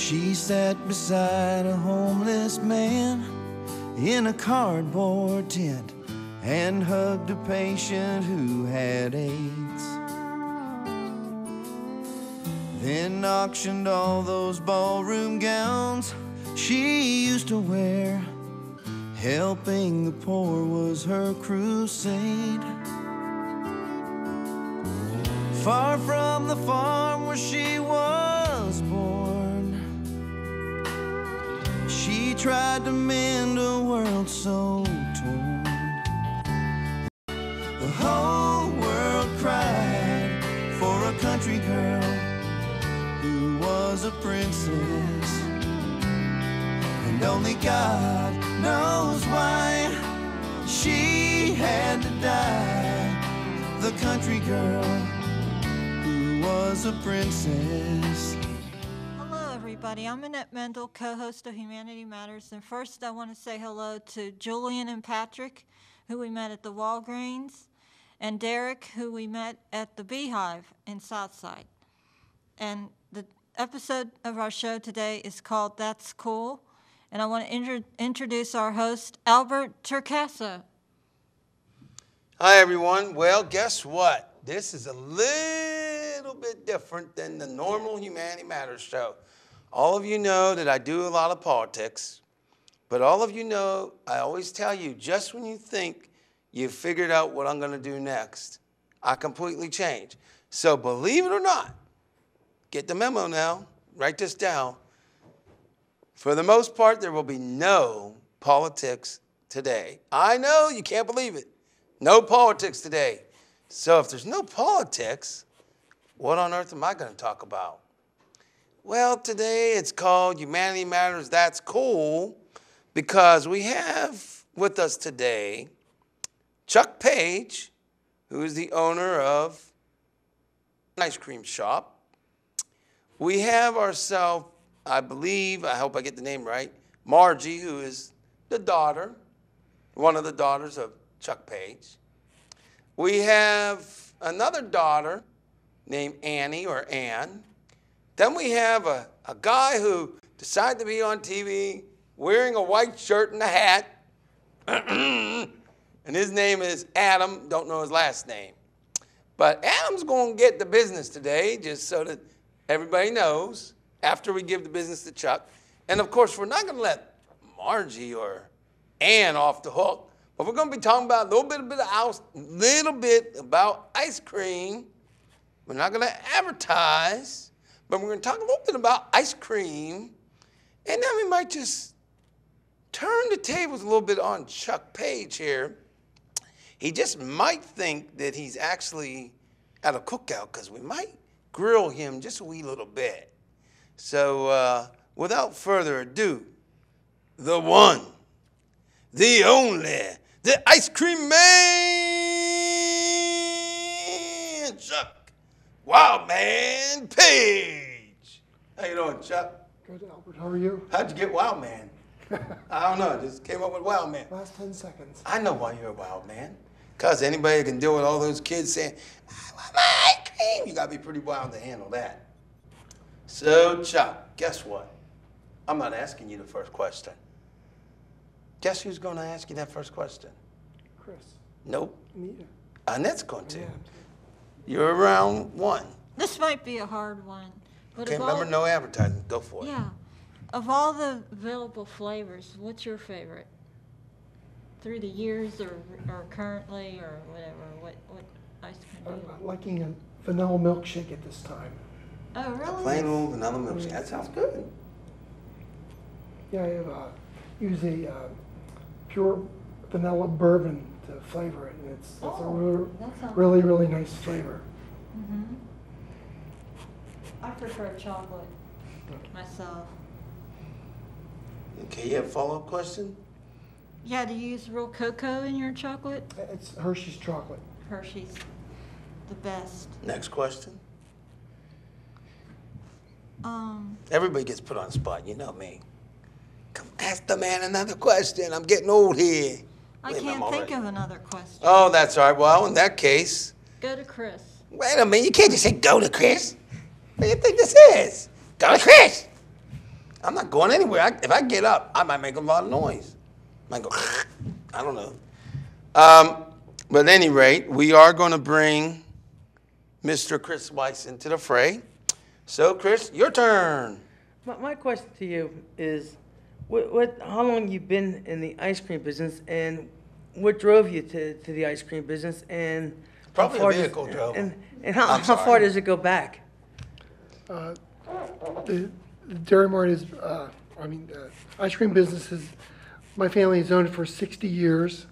She sat beside a homeless man in a cardboard tent and hugged a patient who had AIDS. Then auctioned all those ballroom gowns she used to wear. Helping the poor was her crusade. Far from the farm where she was born, she tried to mend a world so torn. The whole world cried for a country girl who was a princess, and only God knows why she had to die. The country girl who was a princess. Hello everybody, I'm Annette Mendel, co-host of Humanity Matters, and first I want to say hello to Julian and Patrick, who we met at the Walgreens, and Derek, who we met at the Beehive in Southside. And the episode of our show today is called That's Cool, and I want to introduce our host, Albert Torcaso. Hi, everyone. Well, guess what? This is a little bit different than the normal Humanity Matters show. All of you know that I do a lot of politics, but all of you know I always tell you, just when you think you've figured out what I'm going to do next, I completely change. So believe it or not, get the memo now, write this down. For the most part, there will be no politics today. I know you can't believe it. No politics today. So if there's no politics, what on earth am I going to talk about? Well, today it's called Humanity Matters, That's Cool, because we have with us today Chuck Page, who is the owner of an ice cream shop. We have ourselves, I believe, I hope I get the name right, Margie, who is the daughter, one of the daughters of Chuck Page. We have another daughter named Annie or Ann. Then we have a guy who decided to be on TV wearing a white shirt and a hat. And his name is Adam, don't know his last name. But Adam's going to get the business today, just so that everybody knows, after we give the business to Chuck. And of course, we're not going to let Margie or Ann off the hook, but we're going to be talking about a little bit about ice cream. We're not going to advertise, but we're going to talk a little bit about ice cream. And then we might just turn the tables a little bit on Chuck Page here. He just might think that he's actually at a cookout, because we might grill him just a wee little bit. So without further ado, the one, the only, the ice cream man, Chuck Wild Man Page. How you doing, Chuck? Good, Albert. How are you? How'd you get Wild Man? I don't know. Just came up with Wild Man. Last 10 seconds. I know why you're a wild man. Because anybody can deal with all those kids saying, I want my ice cream. You got to be pretty wild to handle that. So, Chuck, guess what? I'm not asking you the first question. Guess who's going to ask you that first question? Chris. Nope. Anita. Annette's going to. Yeah. You're around one. This might be a hard one. But Okay, remember, no advertising. Go for it. Yeah. Of all the available flavors, what's your favorite? Through the years or currently or whatever, what ice cream do you like? I'm liking a vanilla milkshake at this time. Oh, A really? plain old vanilla milkshake. That sounds good. Yeah, I have use a pure vanilla bourbon to flavor it, and it's a that sounds really, really nice flavor. Mm-hmm. I prefer chocolate myself. Okay, you have a follow-up question? Yeah, do you use real cocoa in your chocolate? It's Hershey's chocolate. Hershey's, the best. Next question. Um, Everybody gets put on the spot, you know me. Come ask the man another question. I'm getting old here. I Wait, can't I'm think already- of another question. Oh, that's all right. Well, in that case, Go to Chris. wait a minute. You can't just say go to Chris. What do you think this is? Go to Chris. I'm not going anywhere. If I get up, I might make a lot of noise. I might go, I don't know. But at any rate, we are going to bring Mr. Chris Weiss into the fray. So, Chris, your turn. My question to you is, how long you been in the ice cream business, and what drove you to the ice cream business, and Probably a vehicle drove. And how far does it go back? The Dairy Mart is, ice cream business is, my family has owned it for 60 years,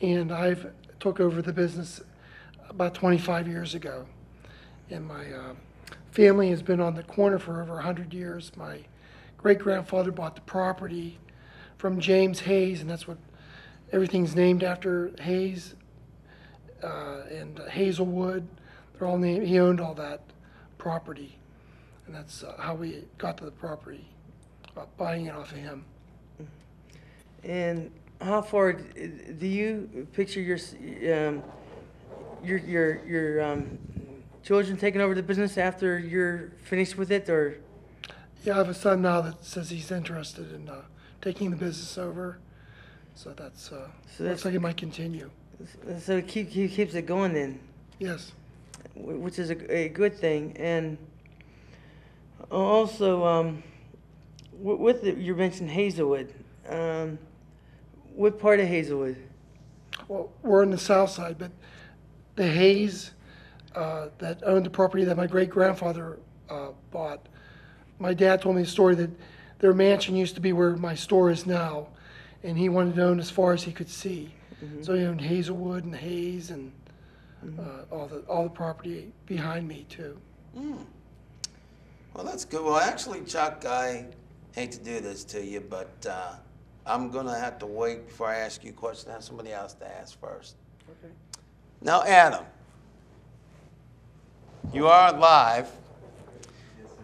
and I've took over the business about 25 years ago. And my family has been on the corner for over 100 years. My great-grandfather bought the property from James Hayes, and that's what everything's named after Hayes and Hazelwood. They're all named. He owned all that property, and that's how we got to the property, buying it off of him. And how far do you picture your children taking over the business after you're finished with it, or? Yeah, I have a son now that says he's interested in taking the business over, so that's looks like it might continue. So he keeps it going then. Yes. Which is a good thing. And also, you mentioned Hazelwood. What part of Hazelwood? Well, we're on the south side, but the Hayes that owned the property that my great-grandfather bought, my dad told me the story that their mansion used to be where my store is now, and he wanted to own as far as he could see. Mm-hmm. So he owned Hazelwood and Hayes and all the property behind me too. Mm. Well, that's good. Well, actually, Chuck, I hate to do this to you, but I'm going to have to wait before I ask you a question. I have somebody else to ask first. Okay. Now, Adam, you are live.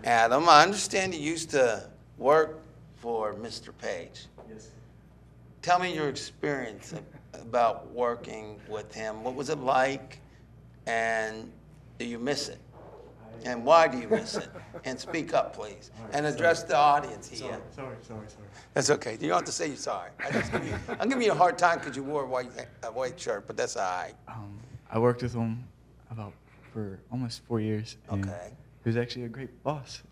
Adam, I understand you used to work for Mr. Page. Yes. Tell me your experience about working with him. What was it like, and do you miss it? And why do you miss it? And speak up, please, and address the audience here. Sorry. That's okay. You don't have to say you're sorry. I'm giving you a hard time because you wore a white shirt, but that's all right. I worked with him for almost 4 years. And Okay. he was actually a great boss.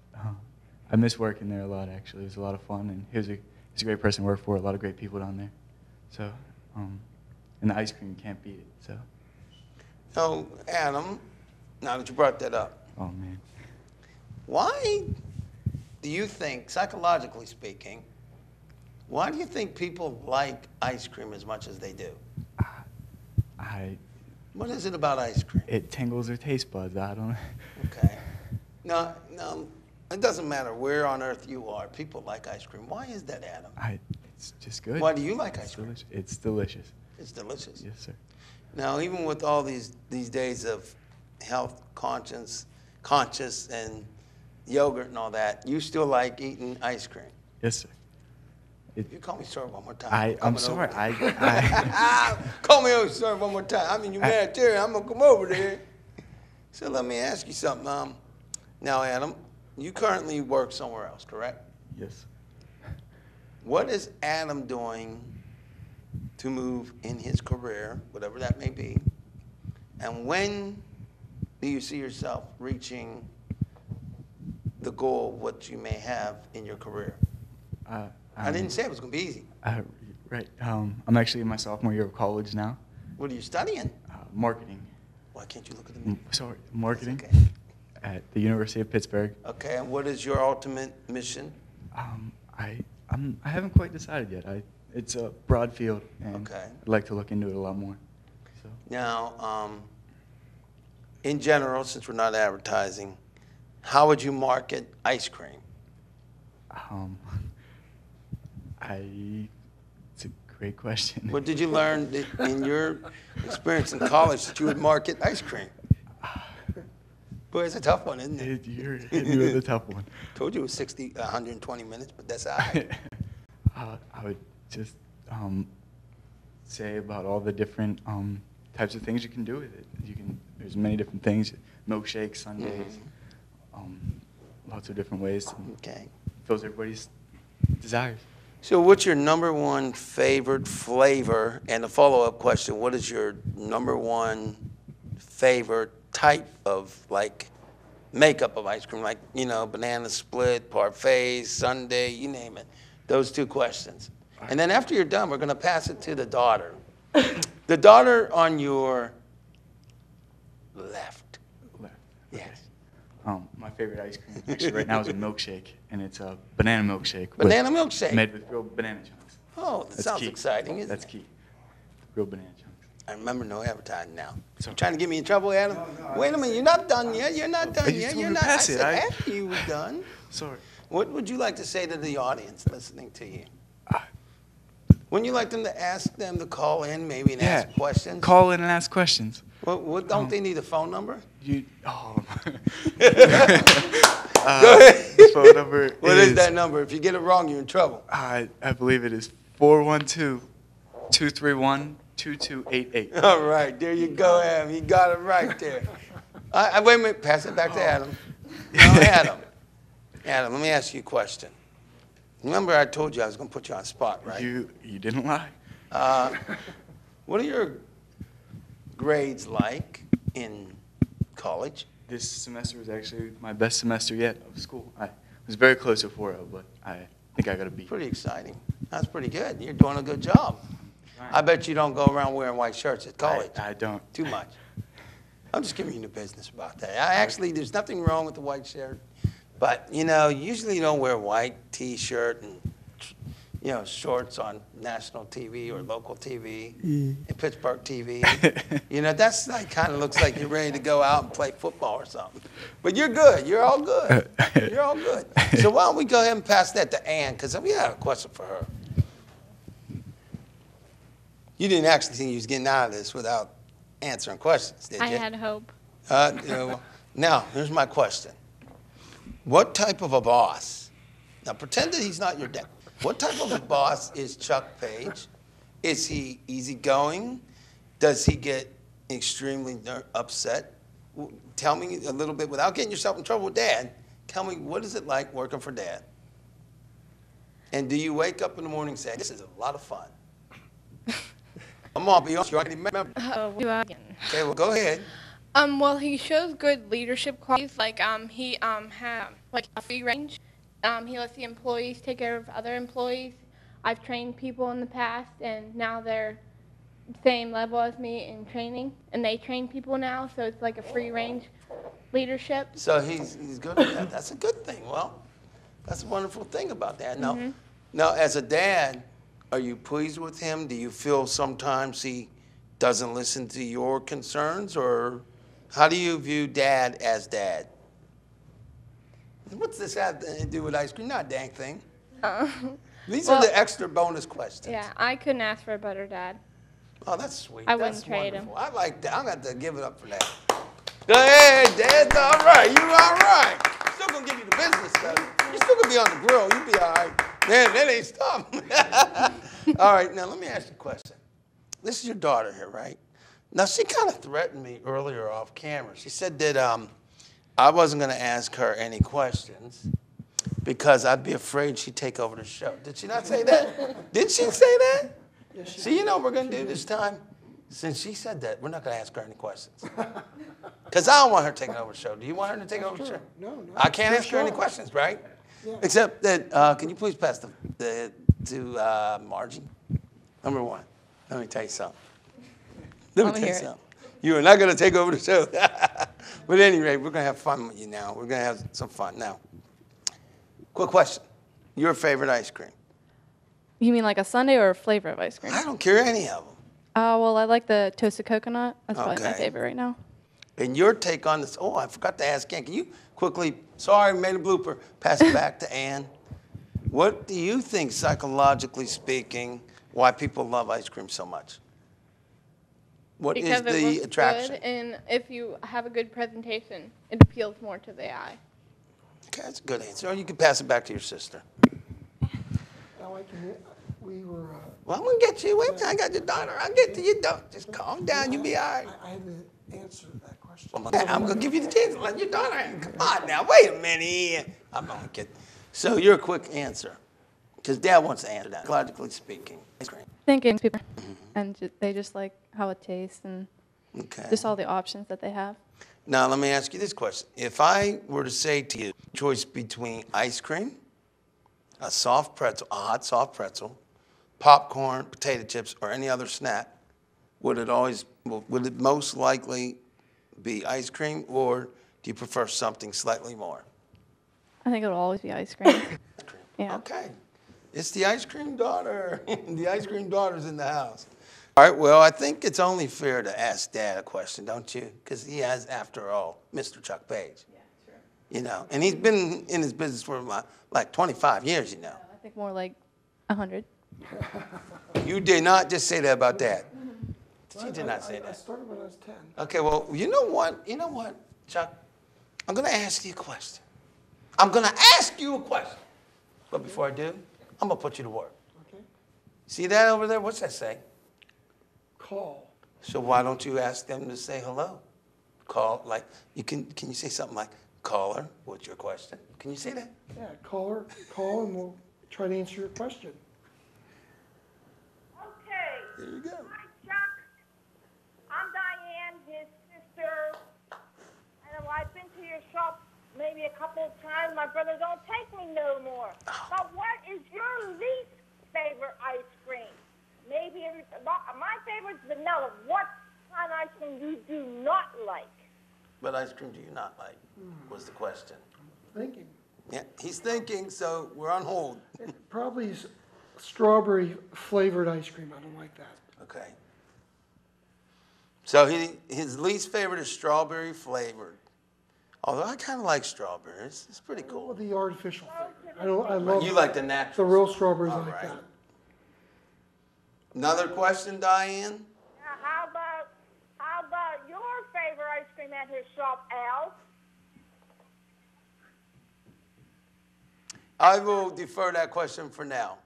I miss working there a lot, actually. It was a lot of fun, and he's a great person to work for, a lot of great people down there. So, and the ice cream can't beat it, so. So, Adam, now that you brought that up, Oh, man. why do you think, psychologically speaking, why do you think people like ice cream as much as they do? What is it about ice cream? It tingles their taste buds. I don't know. Okay. No, it doesn't matter where on earth you are. People like ice cream. Why is that, Adam? It's just good. Why do you like ice cream? It's delicious. It's delicious. Yes, sir. Now, even with all these days of health conscious and yogurt and all that, you still like eating ice cream. Yes, sir. You call me sir one more time. I'm sorry. Call me over, sir, one more time. I mean, you're mad, Terry. I'm gonna come over there. So let me ask you something. Now, Adam, you currently work somewhere else, correct? Yes. What is Adam doing to move in his career, whatever that may be? And when do you see yourself reaching the goal of what you may have in your career? I didn't say it was going to be easy. Right. I'm actually in my sophomore year of college now. What are you studying? Marketing. Why can't you look at me? Sorry, marketing. That's okay. At the University of Pittsburgh. Okay, and what is your ultimate mission? I haven't quite decided yet. It's a broad field, and Okay. I'd like to look into it a lot more. So. Now, in general, since we're not advertising, how would you market ice cream? It's a great question. What did you learn in your experience in college that you would market ice cream? Boy, it's a tough one, isn't it? You're hitting me with a tough one. Told you it was 120 minutes, but that's all right. I would just say about all the different types of things you can do with it. There's many different things, milkshakes, sundaes, lots of different ways. Okay. Fills everybody's desires. So what's your number one favorite flavor? And the follow-up question, what is your number one favorite type of, like, makeup of ice cream? Like, you know, banana split, parfait, sundae, you name it. Those two questions. And then after you're done, we're going to pass it to the daughter. The daughter on your left. Left. Yes. My favorite ice cream actually right now is a milkshake, and it's a banana milkshake. Banana milkshake? Made with real banana chunks. Oh, that sounds key. exciting, isn't That's it? key. Real banana chunks. I remember no advertising now. Sorry. You trying to get me in trouble, Adam? No, Wait a minute, you're not done yet. You're not done You yet. told You're me not. to pass I it. said after you were done. Sorry. What would you like to say to the audience listening to you? Wouldn't you like them to ask them to call in maybe and ask questions? Call in and ask questions. What don't they need a phone number? You. Oh. Go ahead. The phone number What is that number? If you get it wrong, you're in trouble. I believe it is 412-231-2288. All right, there you go, Adam. You got it right there. Wait a minute, pass it back to Adam. No, Adam. Adam, let me ask you a question. Remember I told you I was going to put you on the spot, right? You didn't lie. What are your grades like in college? This semester was actually my best semester yet of school. I was very close to 4.0, but I think I got a B. Pretty exciting. That's pretty good. You're doing a good job. I bet you don't go around wearing white shirts at college. I don't. Too much. I'm just giving you the business about that. Actually, there's nothing wrong with the white shirt. But, you know, usually you don't wear a white T-shirt and, you know, shorts on national TV or local TV, and Pittsburgh TV. You know, that's like kind of looks like you're ready to go out and play football or something. But you're good. You're all good. You're all good. So why don't we go ahead and pass that to Ann, because we have a question for her. You didn't actually think you was getting out of this without answering questions, did you? I had hope. You know, now, here's my question. What type of a boss, now pretend that he's not your dad. What type of a boss is Chuck Page? Is he easygoing? Does he get extremely upset? Tell me a little bit, without getting yourself in trouble with Dad, tell me what is it like working for Dad? And do you wake up in the morning saying, this is a lot of fun? I'm on, be honest, you already remember. Okay, well, go ahead. Well, he shows good leadership qualities. Like, he has like a free range. He lets the employees take care of other employees. I've trained people in the past, and now they're same level as me in training, and they train people now. So it's like a free range leadership. So he's good at that. That's a good thing. Well, that's a wonderful thing about that. Now, now as a dad, are you pleased with him? Do you feel sometimes he doesn't listen to your concerns, or how do you view Dad as Dad? What's this have to do with ice cream? Not a dang thing. These are the extra bonus questions. Yeah, I couldn't ask for a better dad. Oh, that's sweet. I wouldn't That's trade wonderful. him. I like that. I'm going to have to give it up for that. Go ahead, Dad's all right. You all right. Still going to give you the business, though. You're still going to be on the grill. You'll be all right. Man, that ain't stopping. All right, now let me ask you a question. This is your daughter here, right? Now, she kind of threatened me earlier off camera. She said that I wasn't going to ask her any questions because I'd be afraid she'd take over the show. Did she not say that? Did she say that? Yes, so you know what we're going to do this time? Since she said that, we're not going to ask her any questions. Because I don't want her taking over the show. Do you want her to take over the show? No. I can't ask her any questions, right? Yeah. Except that, can you please pass to Margie? Number one, let me tell you something. Let me tell you something. You are not going to take over the show. But at any rate, we're going to have fun with you now. We're going to have some fun. Now, quick question. Your favorite ice cream? You mean like a sundae or a flavor of ice cream? I don't care any of them. Well, I like the toasted coconut. That's probably my Okay. favorite right now. And your take on this, I forgot to ask Ann. Can you quickly, sorry, made a blooper, pass it back to Ann. What do you think, psychologically speaking, why people love ice cream so much? What is Because it the looks attraction? good, and if you have a good presentation, it appeals more to the eye. Okay, that's a good answer. Or you can pass it back to your sister. We were. Well, I'm going to get you. Wait a minute, I got your daughter. I'll get to you. Don't. Just calm down. You'll be all right. I had to answer that question. Well, I'm going to give you the chance to let your daughter in. Come on now. Wait a minute. I'm going to get. So your quick answer. Because Dad wants to answer that, logically speaking. Ice cream. Thinking people, and they just like how it tastes and Okay. just all the options that they have. Now, let me ask you this question. If I were to say to you, choice between ice cream, a soft pretzel, a hot soft pretzel, popcorn, potato chips, or any other snack, would it most likely be ice cream, or do you prefer something slightly more? I think it'll always be ice cream. Ice cream. Yeah. Okay. It's the ice cream daughter. The ice cream daughter's in the house. All right, well, I think it's only fair to ask Dad a question, don't you? Because he has, after all, Mr. Chuck Page. Yeah, sure. You know, and he's been in his business for like 25 years, you know. I think more like 100. You did not just say that about Dad. She did not say I that. started when I was 10. Okay, well, you know what? You know what, Chuck? I'm going to ask you a question. I'm going to ask you a question. But before I do, I'm going to put you to work. Okay. See that over there? What's that say? Call. So why don't you ask them to say hello? Call, like, can you say something like, caller, what's your question? Can you say that? Yeah, call and we'll try to answer your question. Okay. There you go. Hi, Chuck. I'm Diane, his sister. And I've been to your shop maybe a couple of times. My brother don't take me no more. But what is your least favorite ice cream? Maybe my favorite's vanilla. What kind of ice cream you do not like? What ice cream do you not like, was the question. Thinking. Yeah, he's thinking, so we're on hold. Probably strawberry flavored ice cream. I don't like that. Okay. So his least favorite is strawberry flavored. Although I kind of like strawberries. It's pretty Well, cool. the artificial flavor. I love You like the natural. the real strawberries. All I like right. that. Another question, Diane? How about your favorite ice cream at his shop, Al? I will defer that question for now.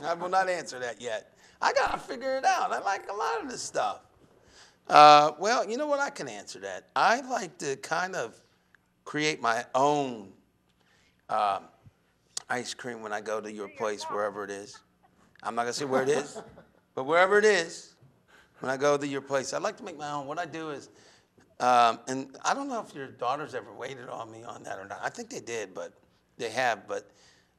I will not answer that yet. I got to figure it out. I like a lot of this stuff. Well, you know what? I can answer that. I like to kind of create my own ice cream when I go to your place, wherever it is. I'm not going to say where it is, but wherever it is, when I go to your place, I like to make my own. What I do is, and I don't know if your daughters ever waited on me on that or not. I think they did, but they have. But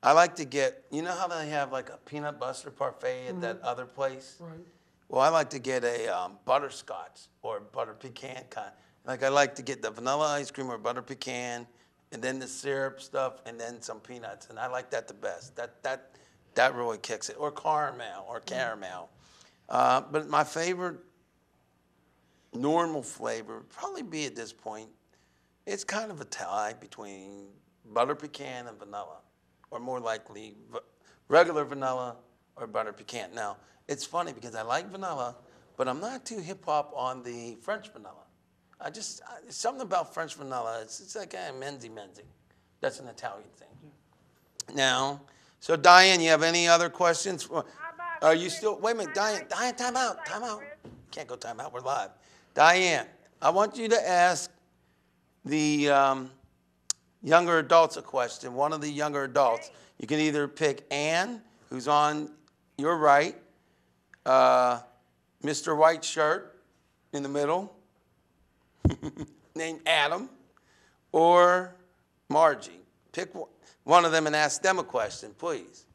I like to get, you know how they have like a peanut butter parfait at that other place? Right. Well, I like to get a butterscotch or butter pecan kind. Like I like to get the vanilla ice cream or butter pecan, and then the syrup stuff, and then some peanuts. And I like that the best. That really kicks it. Or caramel. But my favorite normal flavor would probably be at this point, it's kind of a tie between butter pecan and vanilla, or more likely regular vanilla or butter pecan. Now, it's funny because I like vanilla, but I'm not too hip hop on the French vanilla. Something about French vanilla, it's like menzi. That's an Italian thing. Now, so Diane, you have any other questions? Are you still, wait a minute, Diane, time out. Can't go time out, we're live. Diane, I want you to ask the younger adults a question, one of the younger adults. You can either pick Ann, who's on your right, Mr. White Shirt in the middle, named Adam, or Margie. Pick one of them and ask them a question, please.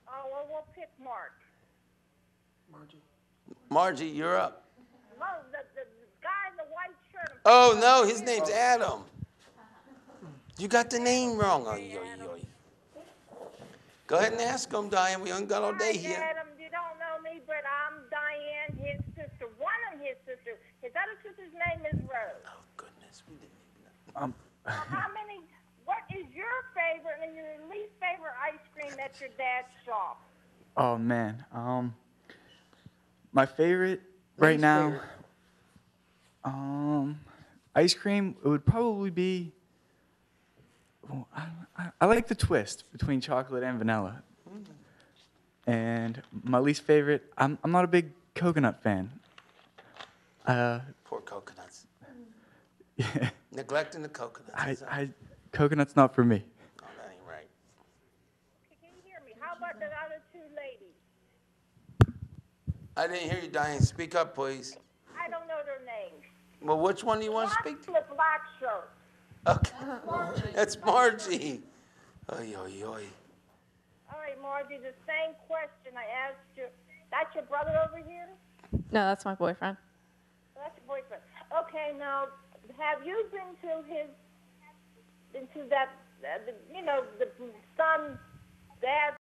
Oh, well, we'll pick Mark. Margie, you're up. No, the guy in the white shirt. Oh, no, his name's Adam. You got the name wrong. Oy. Go ahead and ask him, Diane. We ain't got all day here. Adam, you don't know me, but I'm Diane, his sister. One of his sisters. His other sister's name is Rose. Oh, goodness. We didn't even know. What is your favorite and your least favorite ice cream at your dad's shop? Oh man, my favorite right now, ice cream. It would probably be. Well, I like the twist between chocolate and vanilla. And my least favorite, I'm not a big coconut fan. Poor coconuts. Yeah. Neglecting the coconuts. Coconut's not for me. Oh, that ain't right. Can you hear me? How how about the other two ladies? I didn't hear you, Diane. Speak up, please. I don't know their names. Well, which one do you want to speak to? The black shirt. Okay. That's Margie. Oy, oy, oy. All right, Margie, the same question I asked you. That's your brother over here? No, that's my boyfriend. That's your boyfriend. Okay, now, have you been to that, the son, dad